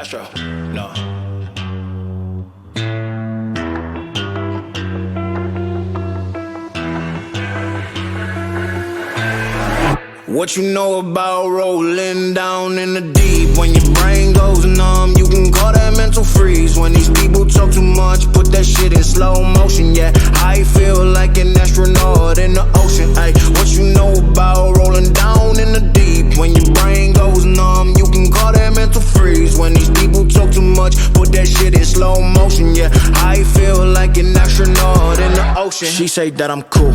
That's true. No. What you know about rolling down in the deep? When your brain goes numb, you can call that mental freeze. When these people talk too much, put that shit in slow motion. Yeah, I feel like an astronaut in the ocean. Ay, what you know about rolling down in the deep? When your brain goes numb, you can call that mental freeze. When these people talk too much, put that shit in slow motion. Yeah, I feel like an astronaut in the ocean. She say that I'm cool,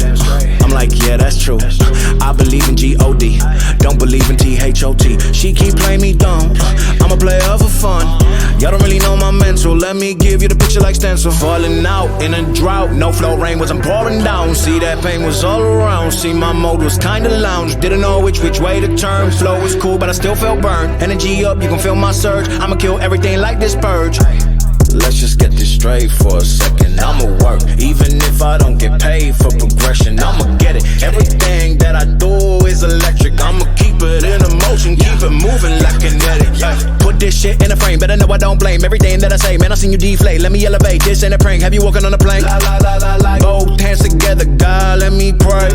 I'm like, yeah, that's true. I believe in G-O-D, don't believe in T-H-O-T. She keep playing me dumb, I'm a player for fun. Y'all don't really know my mental, let me give you the picture like stencil. Falling out in a drought, no flow, rain wasn't pouring down. See, that pain was all around, see, my mode was kinda lounge. Didn't know which way to turn, flow was cool but I still felt burned. Energy up, you can feel my surge, I'ma kill everything like this purge. Let's just get this straight for a second. I'ma work, even if I don't get paid for progression. I'ma get it, everything that I do is electric. I'ma keep it in motion, keep it moving like kinetic. Put this shit in a frame, better know I don't blame everything that I say. Man, I seen you deflate, let me elevate, this ain't a prank. Have you walking on a plane? Both hands together, God, let me pray.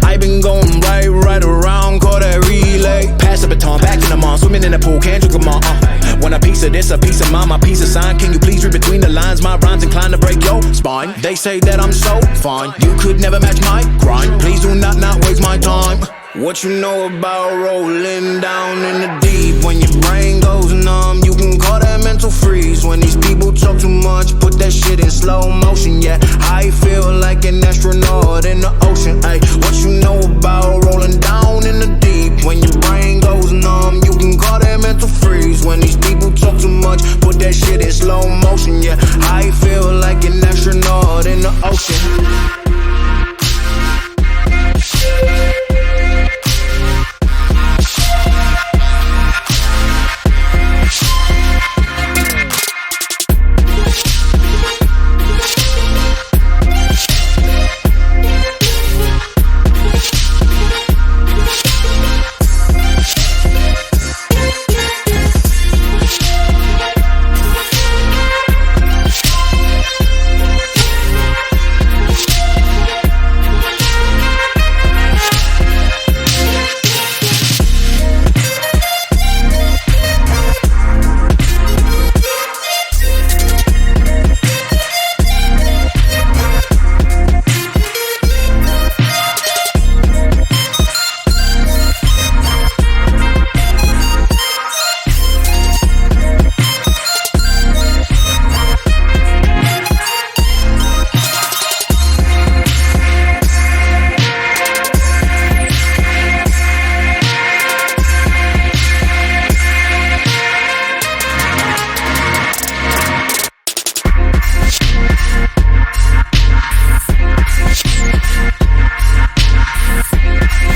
I been going right around, call that relay. Pass the baton, back in the mall, swimming in the pool, can't drink them all. Want a piece of this, a piece of mine, my piece of sign. Can you please read between the lines? My rhymes inclined to break your spine. They say that I'm so fine, you could never match my grind. Please do not waste my time. What you know about rolling down in the deep? When your brain goes numb, you can call that mental freeze. When these people talk too much, put that shit in slow motion. Yeah, I feel like an astronaut in the ocean. Ay, what you know about rolling down in the